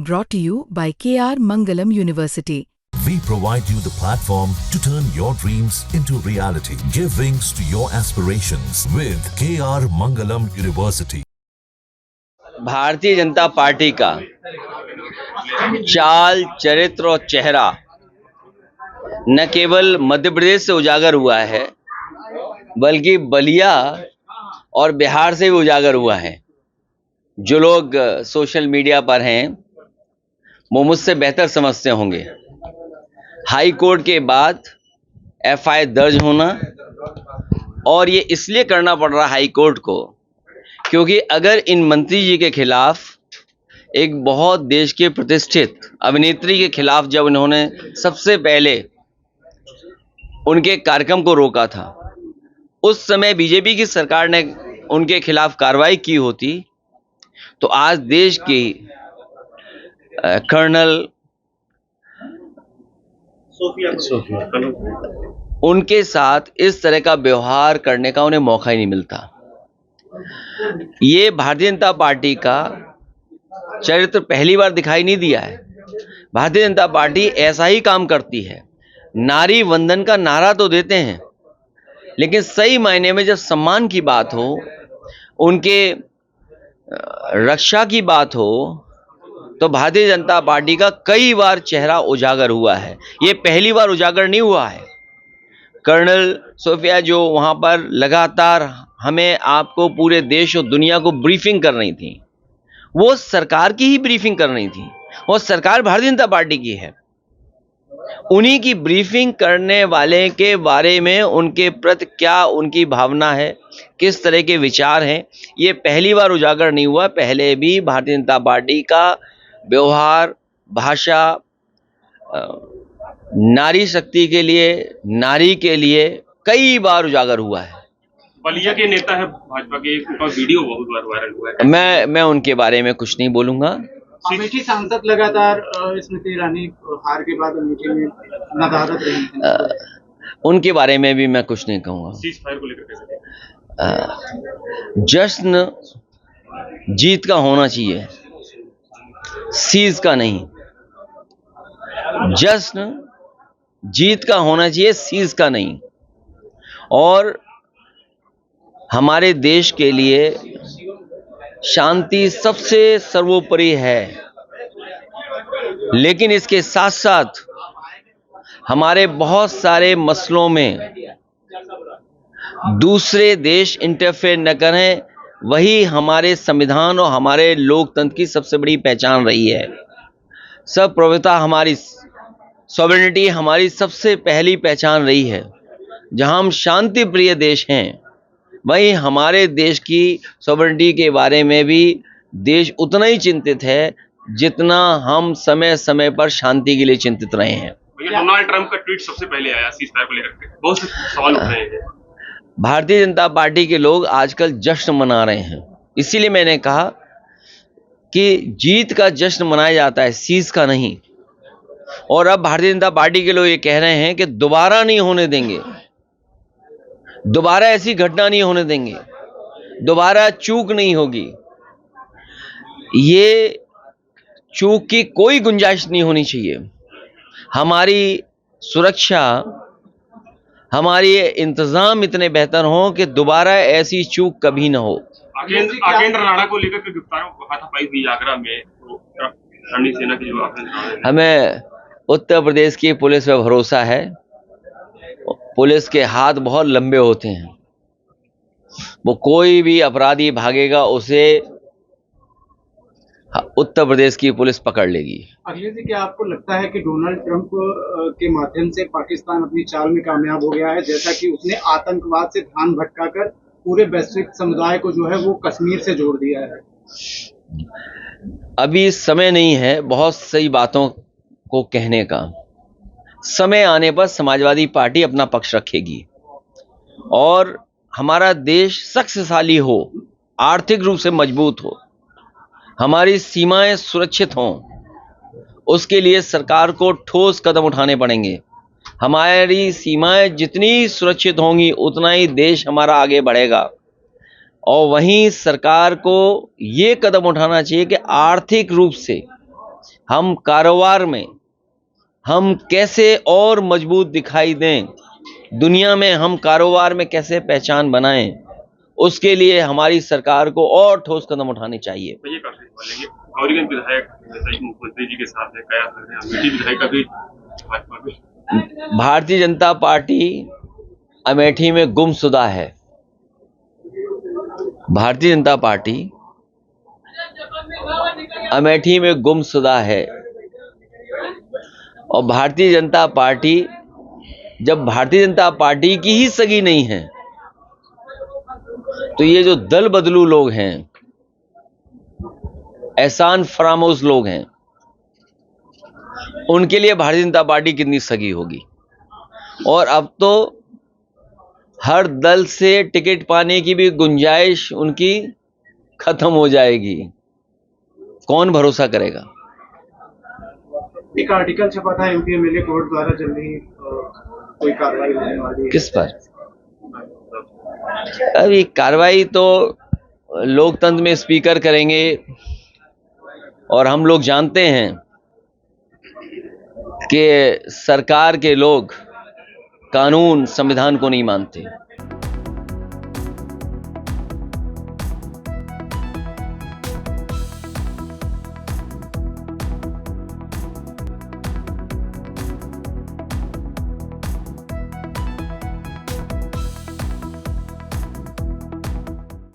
Brought to you by KR Mangalam University. We provide you the platform to turn your dreams into reality. Give wings to your aspirations with KR Mangalam University. Bharatiya Janata party का चाल, चरित्र और चेहरा न केवल मध्य प्रदेश से उजागर हुआ है, बल्कि बलिया और बिहार से भी उजागर हुआ है। जो लोग सोशल मीडिया पर हैं वो मुझसे बेहतर समझते होंगे। हाई कोर्ट के बाद एफआईआर दर्ज होना, और ये इसलिए करना पड़ रहा हाई कोर्ट को क्योंकि अगर इन मंत्री जी के खिलाफ, एक बहुत देश के प्रतिष्ठित अभिनेत्री के खिलाफ जब इन्होंने सबसे पहले उनके कार्यक्रम को रोका था, उस समय बीजेपी की सरकार ने उनके खिलाफ कार्रवाई की होती तो आज देश की कर्नल उनके साथ इस तरह का व्यवहार करने का उन्हें मौका ही नहीं मिलता। ये भारतीय जनता पार्टी का चरित्र पहली बार दिखाई नहीं दिया है। भारतीय जनता पार्टी ऐसा ही काम करती है। नारी वंदन का नारा तो देते हैं, लेकिन सही मायने में जब सम्मान की बात हो, उनके रक्षा की बात हो, तो भारतीय जनता पार्टी का कई बार चेहरा उजागर हुआ है। ये पहली बार उजागर नहीं हुआ है। कर्नल सोफिया जो वहां पर लगातार हमें, आपको, पूरे देश और दुनिया को ब्रीफिंग कर रही थी, वो सरकार की ही ब्रीफिंग कर रही थी। वो सरकार भारतीय जनता पार्टी की है। उन्हीं की ब्रीफिंग करने वाले के बारे में उनके प्रति क्या उनकी भावना है, किस तरह के विचार हैं, ये पहली बार उजागर नहीं हुआ। पहले भी भारतीय जनता पार्टी का व्यवहार, भाषा, नारी शक्ति के लिए, नारी के लिए कई बार उजागर हुआ है। बलिया के नेता है भाजपा के, उनका वीडियो बहुत बार वायरल हुआ है। मैं उनके बारे में कुछ नहीं बोलूंगा। अमेठी सांसद लगातार स्मृति ईरानी हार के बाद अमेठी में नदारद रही हैं। उनके बारे में भी मैं कुछ नहीं कहूंगा। सीज फायर को लेकर कैसे? जश्न जीत का होना चाहिए, सीज का नहीं। जश्न जीत का होना चाहिए, सीज का नहीं। और हमारे देश के लिए शांति सबसे सर्वोपरि है, लेकिन इसके साथ साथ हमारे बहुत सारे मसलों में दूसरे देश इंटरफेयर न करें, वही हमारे संविधान और हमारे लोकतंत्र की सबसे बड़ी पहचान रही है। सर्वप्रभुता, हमारी सॉवरेनिटी हमारी सबसे पहली पहचान रही है। जहां हम शांति प्रिय देश हैं, वहीं हमारे देश की सॉवरेनिटी के बारे में भी देश उतना ही चिंतित है जितना हम समय समय पर शांति के लिए चिंतित रहे हैं। डोनाल्ड ट्रंप का ट्वीट सबसे पहले आया सीज फायर को लेकर, बहुत से सवाल उठ रहे हैं। भारतीय जनता पार्टी के लोग आजकल जश्न मना रहे हैं, इसीलिए मैंने कहा कि जीत का जश्न मनाया जाता है, सीज का नहीं। और अब भारतीय जनता पार्टी के लोग ये कह रहे हैं कि दोबारा नहीं होने देंगे, दोबारा ऐसी घटना नहीं होने देंगे, दोबारा चूक नहीं होगी। ये चूक की कोई गुंजाइश नहीं होनी चाहिए। हमारी सुरक्षा, हमारे इंतजाम इतने बेहतर हों कि दोबारा ऐसी चूक कभी ना हो। आकेंद्र राणा को लेकर के गिरफ्तार हाथापाई हुई आगरा में, रणनीति सेना की जो हमें उत्तर प्रदेश की पुलिस पर भरोसा है। पुलिस के हाथ बहुत लंबे होते हैं, वो कोई भी अपराधी भागेगा उसे उत्तर प्रदेश की पुलिस पकड़ लेगी। अखिलेश जी, क्या आपको लगता है कि डोनाल्ड ट्रंप के माध्यम से पाकिस्तान अपनी चाल में कामयाब हो गया है, जैसा कि उसने आतंकवाद से ध्यान भटकाकर पूरे वैश्विक समुदाय को जो है वो कश्मीर से जोड़ दिया है? अभी समय नहीं है बहुत सही बातों को कहने का। समय आने पर समाजवादी पार्टी अपना पक्ष रखेगी और हमारा देश शक्तिशाली हो, आर्थिक रूप से मजबूत हो, हमारी सीमाएं सुरक्षित हों, उसके लिए सरकार को ठोस कदम उठाने पड़ेंगे। हमारी सीमाएं जितनी सुरक्षित होंगी उतना ही देश हमारा आगे बढ़ेगा। और वहीं सरकार को ये कदम उठाना चाहिए कि आर्थिक रूप से हम कारोबार में हम कैसे और मजबूत दिखाई दें, दुनिया में हम कारोबार में कैसे पहचान बनाएं, उसके लिए हमारी सरकार को और ठोस कदम उठाने चाहिए। तो ये काफी सवाल है। गौरीगंज विधायक जैसा कि मुख्यमंत्री जी के साथ है, कयास लग रहे हैं, अमेठी विधायक का भी भाजपा में। भारतीय जनता पार्टी अमेठी में गुमशुदा है। भारतीय जनता पार्टी अमेठी में गुमशुदा है। और भारतीय जनता पार्टी, जब भारतीय जनता पार्टी की ही सगी नहीं है, तो ये जो दल बदलू लोग हैं, एहसान फरामोश लोग हैं, उनके लिए भारतीय जनता पार्टी कितनी सगी होगी। और अब तो हर दल से टिकट पाने की भी गुंजाइश उनकी खत्म हो जाएगी। कौन भरोसा करेगा। एक आर्टिकल छपा था एमपी एमएलए कोर्ट द्वारा, जल्दी कोई कार्रवाई होने वाली है। किस पर? अभी कार्रवाई तो लोकतंत्र में स्पीकर करेंगे, और हम लोग जानते हैं कि सरकार के लोग कानून संविधान को नहीं मानते।